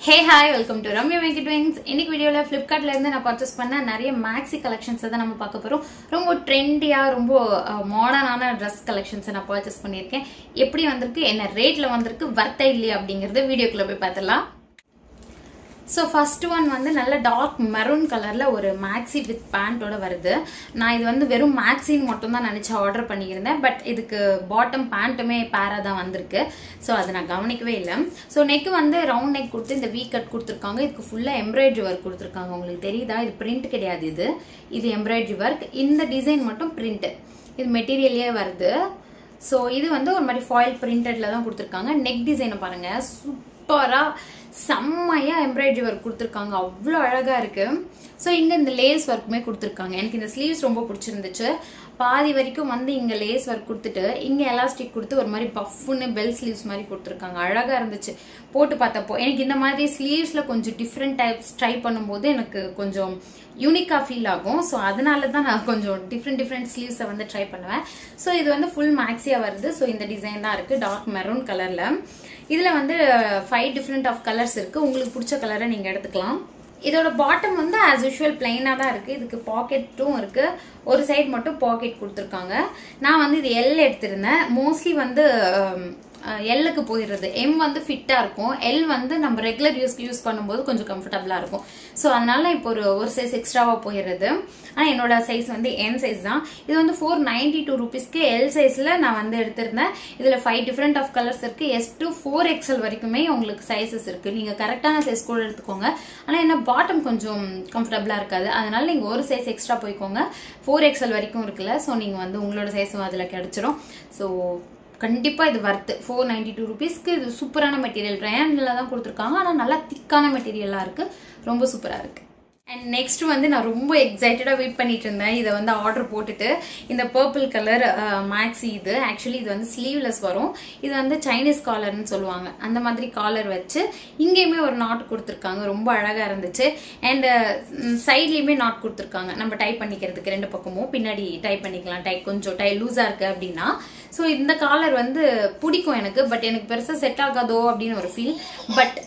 Hey hi, welcome to Ramya Make It Wings. இன்னைக்கு வீடியோல Flipkart ல இருந்து நான் பர்ச்சேஸ் பண்ண நிறைய maxi collections தான் நம்ம பார்க்க போறோம். ரொம்ப ட்ரெண்டியா ரொம்ப மாடர்னான Dress collections நான் பர்ச்சேஸ் பண்ணிருக்கேன். எப்படி வந்திருக்கு என்ன ரேட்ல வந்திருக்கு வர்த்தா இல்லையா அப்படிங்கறத வீடியோக்குள்ள போய் பார்த்தலாம். So first one வந்து நல்ல டார்க் மெரூன் கலர்ல ஒரு maxi with pant ஓட வருது. நான் இது வந்து வெறும் maxi மட்டும் தான் நினைச்சு ஆர்டர் பண்ணியிருந்தேன். பட் இதுக்கு பாட்டம் பேண்ட்டுமே பேரா தான் வந்திருக்கு. சோ அது நான் கவனிக்கவே இல்ல. சோ நெக் வந்து ரவுண்ட் நெக் கொடுத்து இந்த V கட் கொடுத்திருக்காங்க. இதுக்கு ஃபுல்லா எம்ப்ராய்டரி வர்க் கொடுத்திருக்காங்க. உங்களுக்கு தெரியுதா? இது பிரிண்ட் கிடையாது இது எம்ப்ராய்டரி வர்க். இந்த டிசைன் மட்டும் பிரிண்ட். இது மெட்டீரியல்லே வருது. சோ இது வந்து ஒரு மாதிரி ஃபாயில் பிரிண்டட்ல தான் கொடுத்திருக்காங்க. நெக் டிசைனை பாருங்க. சூப்பரா செம்மையா எம்ப்ராய்டரி ஒர்க் கொடுத்துருக்காங்க. அவ்வளோ அழகா இருக்கு. ஸோ இங்க இந்த லேஸ் ஒர்க்குமே கொடுத்துருக்காங்க. எனக்கு இந்த ஸ்லீவ்ஸ் ரொம்ப பிடிச்சிருந்துச்சு. பாதி வரைக்கும் வந்து இங்க லேஸ் ஒர்க் கொடுத்துட்டு இங்க எலாஸ்டிக் கொடுத்து ஒரு மாதிரி பஃப்னு பெல் ஸ்லீவ்ஸ் மாதிரி கொடுத்துருக்காங்க. அழகா இருந்துச்சு போட்டு பார்த்தப்போ. எனக்கு இந்த மாதிரி ஸ்லீவ்ஸ்ல கொஞ்சம் டிஃப்ரெண்ட் டைப்ஸ் ட்ரை பண்ணும்போது எனக்கு கொஞ்சம் யூனிக்கா ஃபீல் ஆகும். ஸோ அதனால தான் நான் கொஞ்சம் டிஃப்ரெண்ட் ஸ்லீவ்ஸை வந்து ட்ரை பண்ணுவேன். ஸோ இது வந்து ஃபுல் மேக்ஸியா வருது. ஸோ இந்த டிசைன் தான் இருக்கு டார்க் மெரூன் கலர்ல. இதுல வந்து 5 டிஃப்ரெண்ட் ஆஃப் கலர்ஸ் இருக்கு. உங்களுக்கு பிடிச்ச கலரை நீங்க எடுத்துக்கலாம். இதோட பாட்டம் வந்து ஆஸ் யூஷுவல் பிளைனா தான் இருக்கு. இதுக்கு பாக்கெட்டும் இருக்கு. ஒரு சைடு மட்டும் பாக்கெட் கொடுத்துருக்காங்க. நான் வந்து இது எல் எடுத்திருந்தேன். மோஸ்ட்லி வந்து எல்லுக்கு போயிடுறது. எம் வந்து ஃபிட்டா இருக்கும். எல் வந்து நம்ம ரெகுலர் யூஸ் பண்ணும்போது கொஞ்சம் கம்ஃபர்டபுளா இருக்கும். ஸோ அதனால இப்போ ஒரு சைஸ் எக்ஸ்ட்ராவா போயிடுறது. ஆனா என்னோட சைஸ் வந்து எம் சைஸ் தான். இது வந்து 492 rupeesக்கு எல் சைஸ்ல நான் வந்து எடுத்திருந்தேன். இதுல 5 டிஃப்ரெண்ட் ஆஃப் கலர்ஸ் இருக்கு. S to 4XL வரைக்குமே உங்களுக்கு சைசஸ் இருக்கு. நீங்க கரெக்டான சைஸ் கூட எடுத்துக்கோங்க. ஆனா என்ன பாட்டம் கொஞ்சம் கம்ஃபர்டபுளா இருக்காது. அதனால நீங்க ஒரு சைஸ் எக்ஸ்ட்ரா போய்க்கோங்க. 4XL வரைக்கும் இருக்குல்ல. ஸோ நீங்க வந்து உங்களோட சைஸும் அதுல கிடைச்சிரும். ஸோ கண்டிப்பா இது வர்த் 492 rupeesக்கு. இது சூப்பரான மெட்டீரியல். ரயான்ல தான் கொடுத்துருக்காங்க. ஆனா நல்லா திக்கான மெட்டீரியலா இருக்கு. ரொம்ப சூப்பரா இருக்கு. அண்ட் நெக்ஸ்ட் வந்து நான் ரொம்ப எக்ஸைட்டடா வெயிட் பண்ணிட்டு இருந்தேன். இதை வந்து ஆர்டர் போட்டுட்டு இந்த பர்பிள் கலர் மேக்ஸி. இது ஆக்சுவலி இது வந்து ஸ்லீவ்லெஸ் வரும். இது வந்து சைனீஸ் காலர்னு சொல்லுவாங்க. அந்த மாதிரி காலர் வச்சு இங்கேயுமே ஒரு நாட் கொடுத்துருக்காங்க. ரொம்ப அழகா இருந்துச்சு. அண்ட் சைட்லயுமே நாட் கொடுத்துருக்காங்க. நம்ம டைப் பண்ணிக்கிறதுக்கு ரெண்டு பக்கமும் பின்னாடி டைப் பண்ணிக்கலாம். கொஞ்சம் லூஸா இருக்கு அப்படின்னா. ஸோ இந்த காலர் வந்து பிடிக்கும் எனக்கு. பட் எனக்கு பெருசா செட் ஆகாதோ அப்படின்னு ஒரு ஃபீல். பட்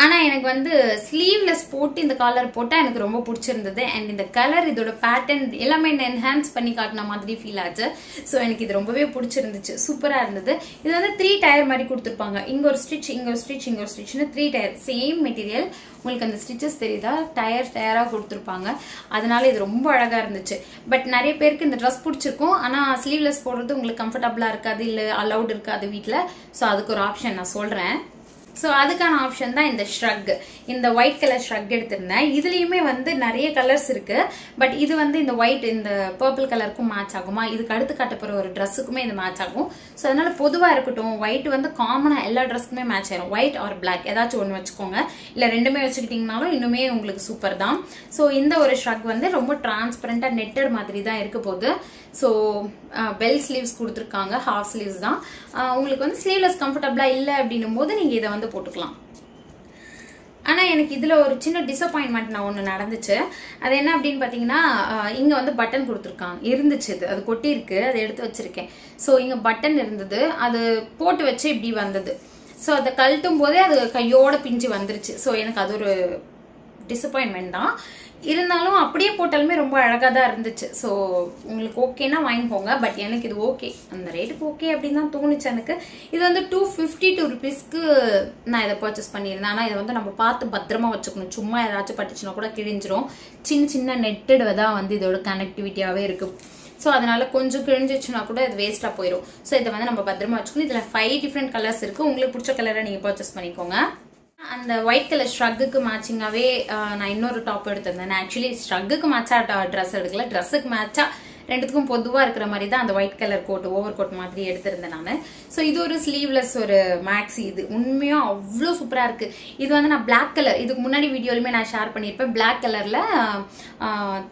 ஆனா எனக்கு வந்து ஸ்லீவ்லெஸ் போட்டு இந்த காலர் போட்டா எனக்கு ரொம்ப பிடிச்சிருந்தது. அண்ட் இந்த கலர் இதோட பேட்டர்ன் எல்லாமே என்ஹான்ஸ் பண்ணி காட்டின மாதிரி ஃபீல் ஆச்சு. ஸோ எனக்கு இது ரொம்பவே பிடிச்சிருந்துச்சு. சூப்பரா இருந்தது. இது வந்து 3 டயர் மாதிரி கொடுத்துருப்பாங்க. இங்க ஒரு ஸ்டிச் இங்க ஒரு ஸ்டிச் இங்க ஒரு ஸ்டிச்னு 3 டயர் சேம் மெட்டீரியல். உங்களுக்கு அந்த ஸ்டிச்சஸ் தெரியுதா? டயரா கொடுத்துருப்பாங்க. அதனால இது ரொம்ப அழகா இருந்துச்சு. பட் நிறைய பேருக்கு இந்த ட்ரெஸ் பிடிச்சிருக்கும். ஆனா ஸ்லீவ்லெஸ் போடுறது உங்களுக்கு கம்ஃபர்டபுளா இருக்காது, இல்ல அலௌட் இருக்காது வீட்டுல. ஸோ அதுக்கு ஒரு ஆப்ஷன் நான் சொல்றேன். ஸோ அதுக்கான ஆப்ஷன் தான் இந்த ஷ்ரக். இந்த ஒயிட் கலர் ஷ்ரக் எடுத்திருந்தேன். இதுலயுமே வந்து நிறைய கலர்ஸ் இருக்கு. பட் இது வந்து இந்த ஒயிட் இந்த பர்பிள் கலருக்கும் மேட்ச் ஆகுமா? இதுக்கு அடுத்து காட்டப்போற ஒரு ட்ரெஸ்ஸுக்குமே இது மேட்ச் ஆகும். ஸோ அதனால பொதுவா இருக்கட்டும். ஒயிட் வந்து காமனா எல்லா ட்ரெஸ்க்குமே மேட்ச் ஆயிரும். ஒயிட் ஆர் பிளாக் ஏதாச்சும் ஒன்று வச்சுக்கோங்க. இல்ல ரெண்டுமே வச்சுக்கிட்டீங்கனாலும் இன்னுமே உங்களுக்கு சூப்பர் தான். ஸோ இந்த ஒரு ஷ்ரக் வந்து ரொம்ப டிரான்ஸ்பரண்டா நெட்டட் மாதிரி தான் இருக்க போகுது. ஸோ பெல் ஸ்லீவ்ஸ் கொடுத்துருக்காங்க. ஹாஃப் ஸ்லீவ்ஸ் தான். உங்களுக்கு வந்து ஸ்லீவ்லெஸ் கம்ஃபர்டபுளா இல்லை அப்படின்னும் போது நீங்க இதை வந்து போட்டுக்கலாம். ஆனா எனக்கு இதுல ஒரு சின்ன டிசப்பாயின்மெண்ட் நான் ஒண்ணு நடந்துச்சு. அது என்ன அப்படின்னு பாத்தீங்கன்னா, இங்க வந்து பட்டன் கொடுத்துருக்காங்க. இருந்துச்சு அது கொட்டி இருக்கு. அதை எடுத்து வச்சிருக்கேன். சோ இங்க பட்டன் இருந்தது. அது போட்டு வச்சு இப்படி வந்தது. சோ அதை கழட்டும் போதே அது கையோட பிஞ்சு வந்துருச்சு. சோ எனக்கு அது ஒரு டிசப்பாயின்மெண்ட் தான். இருந்தாலும் அப்படியே போட்டாலுமே ரொம்ப அழகா தான் இருந்துச்சு. ஸோ உங்களுக்கு ஓகேனா வாங்கிக்கோங்க. பட் எனக்கு இது ஓகே, அந்த ரேட்டுக்கு ஓகே அப்படின்னு தான் தோணுச்சு எனக்கு. இது வந்து 252 rupeesக்கு நான் இதை பர்ச்சேஸ் பண்ணியிருந்தேன். ஆனால் இதை வந்து நம்ம பார்த்து பத்திரமா வச்சுக்கணும். சும்மா ஏதாச்சும் பட்டுச்சுன்னா கூட கிழிஞ்சிரும். சின்ன நெட்டட் தான் வந்து இதோட கனெக்டிவிட்டியாவே இருக்கு. ஸோ அதனால கொஞ்சம் கிழிஞ்சிச்சுன்னா கூட இது வேஸ்டா போயிடும். ஸோ இதை வந்து நம்ம பத்திரமா வச்சுக்கணும். இதுல 5 டிஃப்ரெண்ட் கலர்ஸ் இருக்கு. உங்களுக்கு பிடிச்ச கலரை நீங்க பர்ச்சேஸ் பண்ணிக்கோங்க. அந்த ஒயிட் கலர் ஷ்ரக்குக்கு மேட்சிங்காவே நான் இன்னொரு டாப் எடுத்திருந்தேன். ஆக்சுவலி ஷ்ரக்குக்கு மேட்சா ட்ரெஸ் எடுக்கல. ட்ரெஸ்ஸுக்கு மேட்சா ரெண்டுத்துக்கும் பொதுவா இருக்கிற மாதிரி தான் அந்த white colour coat over coat மாதிரி எடுத்திருந்தேன் நான். ஸோ இது ஒரு ஸ்லீவ்லெஸ் ஒரு மேக்ஸி. இது உண்மையா அவ்வளோ சூப்பரா இருக்கு. இது வந்து நான் பிளாக் கலர் இதுக்கு முன்னாடி வீடியோலுமே நான் ஷேர் பண்ணியிருப்பேன். பிளாக் கலர்ல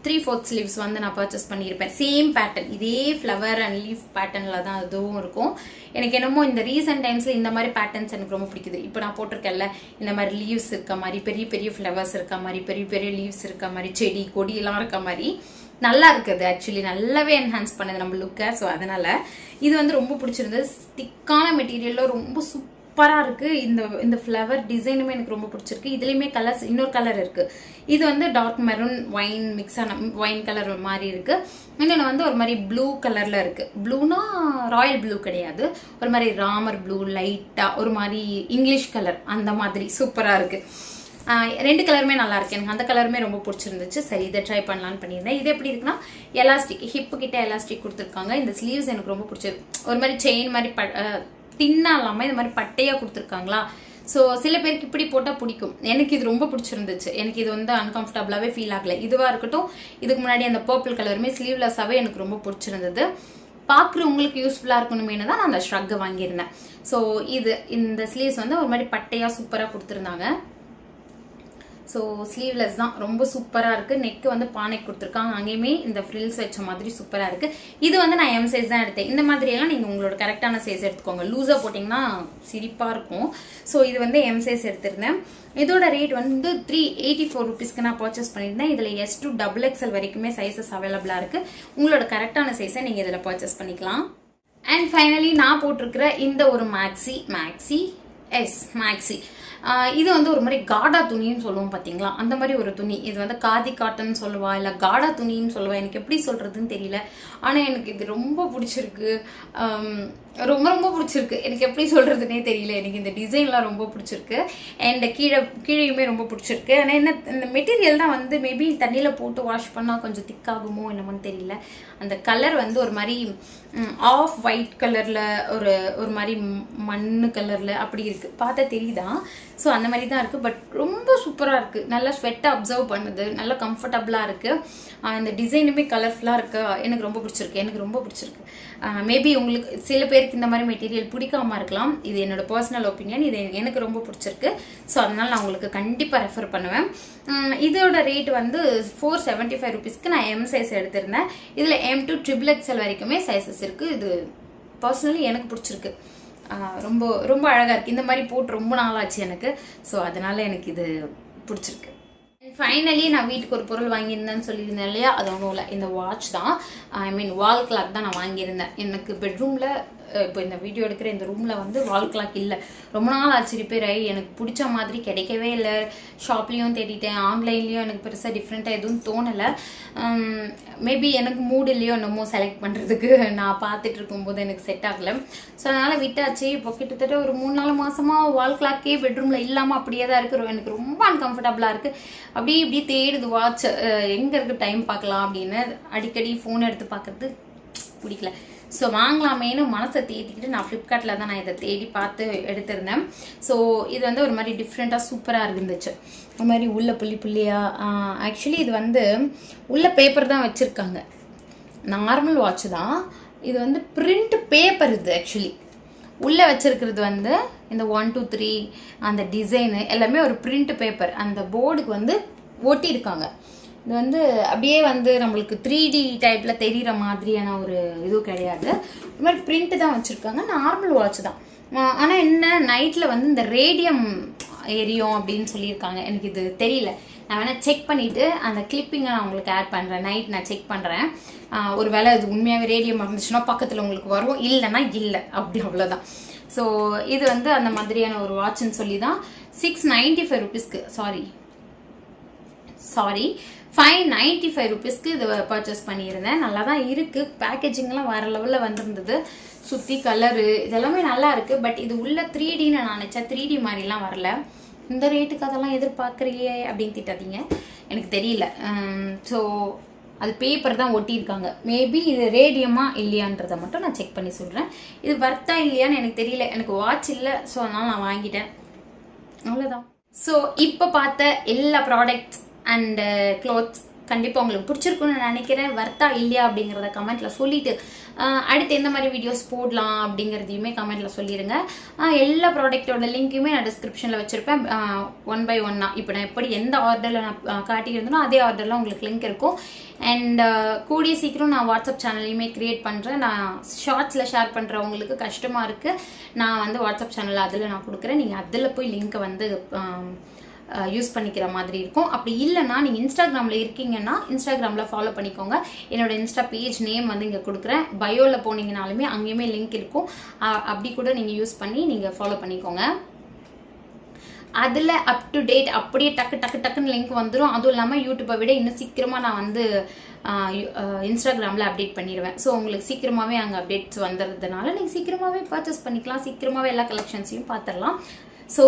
3/4 ஸ்லீவ்ஸ் வந்து நான் பர்ச்சேஸ் பண்ணியிருப்பேன். சேம் பேட்டர்ன், இதே ஃபிளவர் அண்ட் லீஃப் பேட்டர்ன்ல தான் அதுவும் இருக்கும். எனக்கு என்னமோ இந்த ரீசெண்ட் டைம்ஸ்ல இந்த மாதிரி பேட்டர்ன்ஸ் எனக்கு ரொம்ப பிடிக்குது. இப்போ நான் போட்டிருக்கேன்ல இந்த மாதிரி லீவ்ஸ் இருக்க மாதிரி, பெரிய ஃபிளவர்ஸ் இருக்க மாதிரி, பெரிய லீவ்ஸ் இருக்க மாதிரி, செடி கொடி எல்லாம் இருக்க மாதிரி நல்லா இருக்குது. ஆக்சுவலி நல்லாவே என்ஹான்ஸ் பண்ணுது நம்ம லுக்கை. ஸோ அதனால இது வந்து ரொம்ப பிடிச்சிருந்தது. திக்கான மெட்டீரியல்ல ரொம்ப சூப்பர் சூப்பரா இருக்கு. இந்த ஃப்ளவர் டிசைனுமே எனக்கு ரொம்ப பிடிச்சிருக்கு. இதுலயுமே கலர்ஸ் இன்னொரு கலர் இருக்கு. இது வந்து டார்க் மெரூன் வைன் மிக்ஸ் ஆன வைன் கலர் மாதிரி இருக்கு. இன்னொன்று வந்து ஒரு மாதிரி ப்ளூ கலர்ல இருக்கு. ப்ளூனா ராயல் ப்ளூ கிடையாது, ஒரு மாதிரி ராமர் ப்ளூ லைட்டா ஒரு மாதிரி இங்கிலீஷ் கலர் அந்த மாதிரி சூப்பரா இருக்கு. ரெண்டு கலருமே நல்லா இருக்கு. எனக்கு அந்த கலருமே ரொம்ப பிடிச்சிருந்துச்சு. சரி, இதை ட்ரை பண்ணலான்னு பண்ணியிருந்தேன். இது எப்படி இருக்குன்னா எலாஸ்டிக், ஹிப்பு கிட்ட எலாஸ்டிக் கொடுத்துருக்காங்க. இந்த ஸ்லீவ்ஸ் எனக்கு ரொம்ப பிடிச்சிருக்கு. ஒரு மாதிரி செயின் மாதிரி தின்னா இல்லாம இந்த மாதிரி பட்டையா கொடுத்துருக்காங்களா. ஸோ சில பேருக்கு இப்படி போட்டால் பிடிக்கும். எனக்கு இது ரொம்ப பிடிச்சிருந்துச்சு. எனக்கு இது வந்து அன்கம்ஃபர்டபுளாகவே ஃபீல் ஆகல. இதுவாக இருக்கட்டும், இதுக்கு முன்னாடி அந்த பர்பிள் கலருமே ஸ்லீவ்லெஸ்ஸாகவே எனக்கு ரொம்ப பிடிச்சிருந்தது. பார்க்குறவங்களுக்கு யூஸ்ஃபுல்லாக இருக்கணுமே தான் நான் அந்த ஷ்ரக்கை வாங்கியிருந்தேன். ஸோ இந்த ஸ்லீவ்ஸ் வந்து ஒரு மாதிரி பட்டையாக சூப்பராக கொடுத்துருந்தாங்க. ஸோ ஸ்லீவ்லெஸ் தான், ரொம்ப சூப்பராக இருக்குது. நெக்கு வந்து பானைக்கு கொடுத்துருக்காங்க, அங்கேயுமே இந்த ஃப்ரில்ஸ் வச்ச மாதிரி சூப்பராக இருக்குது. இது வந்து நான் எம் சைஸ் தான் எடுத்தேன். இந்த மாதிரியெல்லாம் நீங்கள் உங்களோட கரெக்டான சைஸ் எடுத்துக்கோங்க. லூஸாக போட்டிங்கன்னா சிரிப்பாக இருக்கும். ஸோ இது வந்து எம் சைஸ் எடுத்திருந்தேன். இதோட ரேட் வந்து 384 rupeesக்கு நான் பர்ச்சேஸ் பண்ணியிருந்தேன். இதில் S to XXL வரைக்குமே சைஸஸ் அவைலபிளாக இருக்குது. உங்களோட கரெக்டான சைஸை நீங்கள் இதில் பர்ச்சேஸ் பண்ணிக்கலாம். அண்ட் ஃபைனலி நான் போட்டிருக்கிற இந்த ஒரு மேக்ஸி இது வந்து ஒரு மாதிரி காடா துணின்னு சொல்லுவோம் பார்த்தீங்களா, அந்த மாதிரி ஒரு துணி. இது வந்து காதி காட்டன் சொல்லுவா இல்லை காடா துணின்னு சொல்லுவா, எனக்கு எப்படி சொல்றதுன்னு தெரியல. ஆனால் எனக்கு இது ரொம்ப பிடிச்சிருக்கு, ரொம்ப ரொம்ப பிடிச்சிருக்கு. எனக்கு எப்படி சொல்றதுன்னே தெரியல. எனக்கு இந்த டிசைன்லாம் ரொம்ப பிடிச்சிருக்கு. அண்ட் கீழேயுமே ரொம்ப பிடிச்சிருக்கு. ஆனால் என்ன, இந்த மெட்டீரியல் தான் வந்து மேபி தண்ணியில் போட்டு வாஷ் பண்ணால் கொஞ்சம் திக்காகுமோ என்னமோன்னு தெரியல. அந்த கலர் வந்து ஒரு மாதிரி ஆஃப் ஒயிட் கலர்ல ஒரு மாதிரி மண்ணு கலர்ல அப்படி இருக்கு, பார்த்தா தெரியுதா. ஸோ அந்த மாதிரி தான் இருக்கு. பட் ரொம்ப சூப்பராக இருக்கு. நல்லா ஸ்வெட்டை அப்சர்வ் பண்ணுது, நல்லா கம்ஃபர்டபுளா இருக்கு. இந்த டிசைனுமே கலர்ஃபுல்லாக இருக்கு. எனக்கு ரொம்ப பிடிச்சிருக்கு. மேபி உங்களுக்கு சில பேருக்கு இந்த மாதிரி மெட்டீரியல் பிடிக்காம இருக்கலாம். இது என்னோட பர்சனல் ஒப்பீனியன். இது எனக்கு ரொம்ப பிடிச்சிருக்கு. ஸோ அதனால நான் உங்களுக்கு கண்டிப்பாக ரெஃபர் பண்ணுவேன். இதோட ரேட் வந்து 475 rupeesக்கு நான் எம் சைஸ் எடுத்திருந்தேன். இதில் M to XXL வரைக்குமே சைஸஸ் இருக்கு. இது பர்சனலி எனக்கு பிடிச்சிருக்கு. ரொம்ப ரொம்ப அழகா இருக்கு. இந்த மாதிரி போட்டு ரொம்ப நாள் ஆச்சு எனக்கு. ஸோ அதனால எனக்கு இது பிடிச்சிருக்கு. ஃபைனலி நான் வீட்டுக்கு ஒரு பொருள் வாங்கியிருந்தேன்னு சொல்லியிருந்தேன் இல்லையா, அது ஒன்றும் இல்லை, இந்த வாட்ச் தான். ஐ மீன் வால் கிளாக் தான் நான் வாங்கியிருந்தேன். எனக்கு பெட்ரூமில் இப்போ இந்த வீடியோ எடுக்கிற இந்த ரூமில் வந்து வால் கிளாக் இல்லை. ரொம்ப நாள் ஆச்சு ரிப்பேர் ஆகி. எனக்கு பிடிச்ச மாதிரி கிடைக்கவே இல்லை. ஷாப்லேயும் தேடிட்டேன், ஆன்லைன்லேயும் எனக்கு பெருசாக டிஃப்ரெண்ட்டாக எதுவும் தோணலை. மேபி எனக்கு மூடு இல்லையோ என்னமோ செலக்ட் பண்ணுறதுக்கு. நான் பார்த்துட்டு இருக்கும்போது எனக்கு செட் ஆகலை. ஸோ அதனால் விட்டாச்சு. இப்போ கிட்டத்தட்ட ஒரு 3-4 மாதமாக வால் கிளாக்கே பெட்ரூமில் இல்லாமல் அப்படியே தான் இருக்குது. எனக்கு ரொம்ப அன்கம்ஃபர்டபுளாக இருக்குது. இப்படி தேடுது வாட்ச், எங்கே இருக்குது டைம் பார்க்கலாம் அப்படின்னு. அடிக்கடி ஃபோன் எடுத்து பார்க்கறது பிடிக்கல. ஸோ வாங்கலாமேன்னு மனசை தேடிக்கிட்டு நான் ஃப்ளிப்கார்ட்டில் தான் நான் இதை தேடி பார்த்து எடுத்திருந்தேன். ஸோ இது வந்து ஒரு மாதிரி டிஃப்ரெண்ட்டாக சூப்பராக இருந்துச்சு. ஒரு மாதிரி உள்ள புள்ளியாக. ஆக்சுவலி இது வந்து உள்ள பேப்பர் தான் வச்சுருக்காங்க. நார்மல் வாட்ச் தான். இது வந்து பிரிண்ட் பேப்பர். இது ஆக்சுவலி உள்ளே வச்சிருக்கிறது வந்து இந்த 1 2 3 அந்த டிசைனு எல்லாமே ஒரு பிரிண்ட் பேப்பர். அந்த போர்டுக்கு வந்து ஒட்டியிருக்காங்க. இது வந்து அப்படியே வந்து நம்மளுக்கு 3D டைப்பில் தெரிகிற மாதிரியான ஒரு இதுவும் கிடையாது. இது மாதிரி பிரிண்ட்டு தான் வச்சுருக்காங்க. நார்மல் வாட்ச் தான். ஆனால் என்ன, நைட்டில் வந்து இந்த ரேடியம் எரியும் அப்படின்னு சொல்லியிருக்காங்க. எனக்கு இது தெரியல. நான் வேணால் செக் பண்ணிவிட்டு அந்த கிளிப்பிங்கை நான் உங்களுக்கு ஆட் பண்ணுறேன். நைட் நான் செக் பண்ணுறேன். ஒரு வேளை அது உண்மையாகவே ரேடியம் இருந்துச்சுன்னா பக்கத்தில் உங்களுக்கு வரும், இல்லைன்னா இல்லை, அப்படி அவ்வளோதான். ஸோ இது வந்து அந்த மாதிரியான ஒரு வாட்ச்னு சொல்லி தான் 695 rupeesக்கு சாரி 595 rupeesக்கு இது பர்ச்சேஸ் பண்ணியிருந்தேன். நல்லா தான் இருக்கு. பேக்கேஜிங்லாம் வேற லெவலில் வந்திருந்தது. சுற்றி கலரு இதெல்லாமே நல்லா இருக்கு. பட் இது உள்ள 3Dன்னு நான் நினைச்சேன். 3D மாதிரிலாம் வரல. இந்த ரேட்டுக்கு அதெல்லாம் எதிர்பார்க்குறியே அப்படின்னு திட்டாதீங்க, எனக்கு தெரியல. ஸோ அது பேப்பர் தான் ஒட்டியிருக்காங்க. மேபி இது ரேடியமா இல்லையான்றதை மட்டும் நான் செக் பண்ணி சொல்கிறேன். இது வர்த்தா இல்லையான்னு எனக்கு தெரியல. எனக்கு வாட்ச் இல்லை, ஸோ அதனால நான் வாங்கிட்டேன், அவ்வளோதான். ஸோ இப்போ பார்த்த எல்லா ப்ராடக்ட்ஸ் அண்ட் க்ளோத்ஸ் கண்டிப்பாக உங்களுக்கு பிடிச்சிருக்குன்னு நினைக்கிறேன். வர்த்தா இல்லையா அப்படிங்கிறத கமெண்ட்ல சொல்லிட்டு அடுத்து எந்த மாதிரி வீடியோஸ் போடலாம் அப்படிங்கிறதையுமே கமெண்ட்ல சொல்லிடுங்க. எல்லா ப்ராடக்டோட லிங்க்குமே நான் டிஸ்கிரிப்ஷனில் வச்சிருப்பேன். 1 by 1 இப்போ நான் எப்படி எந்த ஆர்டரில் நான் காட்டியிருந்தனோ அதே ஆர்டரில் உங்களுக்கு லிங்க் இருக்கும். அண்ட் கூடிய சீக்கிரம் நான் வாட்ஸ்அப் சேனல்லையுமே கிரியேட் பண்ணுறேன். நான் ஷார்ட்ஸில் ஷேர் பண்ணுறவங்களுக்கு கஷ்டமாக இருக்குது. நான் வந்து வாட்ஸ்அப் சேனல் அதில் நான் கொடுக்குறேன். நீங்கள் அதில் போய் லிங்க்கை வந்து யூஸ் பண்ணிக்கிற மாதிரி இருக்கும். அப்படி இல்லைன்னா நீங்கள் இன்ஸ்டாகிராமில் இருக்கீங்கன்னா இன்ஸ்டாகிராமில் ஃபாலோ பண்ணிக்கோங்க. என்னோட இன்ஸ்டா பேஜ் நேம் வந்து இங்கே கொடுக்குறேன். பயோவில் போனீங்கனாலுமே அங்கேயுமே லிங்க் இருக்கும். அப்படி கூட நீங்கள் யூஸ் பண்ணி நீங்கள் ஃபாலோ பண்ணிக்கோங்க. அதில் அப் டு டேட் அப்படியே டக்குன்னு லிங்க் வந்துடும். அதுவும் இல்லாமல் யூடியூப்பை விட இன்னும் சீக்கிரமாக நான் வந்து இன்ஸ்டாகிராமில் அப்டேட் பண்ணிடுவேன். ஸோ உங்களுக்கு சீக்கிரமாகவே அங்கே அப்டேட்ஸ் வந்துடுறதுனால நீங்கள் சீக்கிரமாகவே பர்ச்சேஸ் பண்ணிக்கலாம், சீக்கிரமாகவே எல்லா கலெக்ஷன்ஸையும் பார்த்துடலாம். ஸோ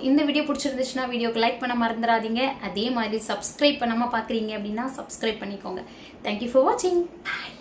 இந்த வீடியோ பிடிச்சிருந்துச்சுன்னா வீடியோக்கு லைக் பண்ண மறந்துடாதீங்க. அதே மாதிரி சப்ஸ்கிரைப் பண்ணாமல் பார்க்குறீங்க அப்படின்னா சப்ஸ்கிரைப் பண்ணிக்கோங்க. தேங்க்யூ ஃபார் வாட்சிங். பாய்.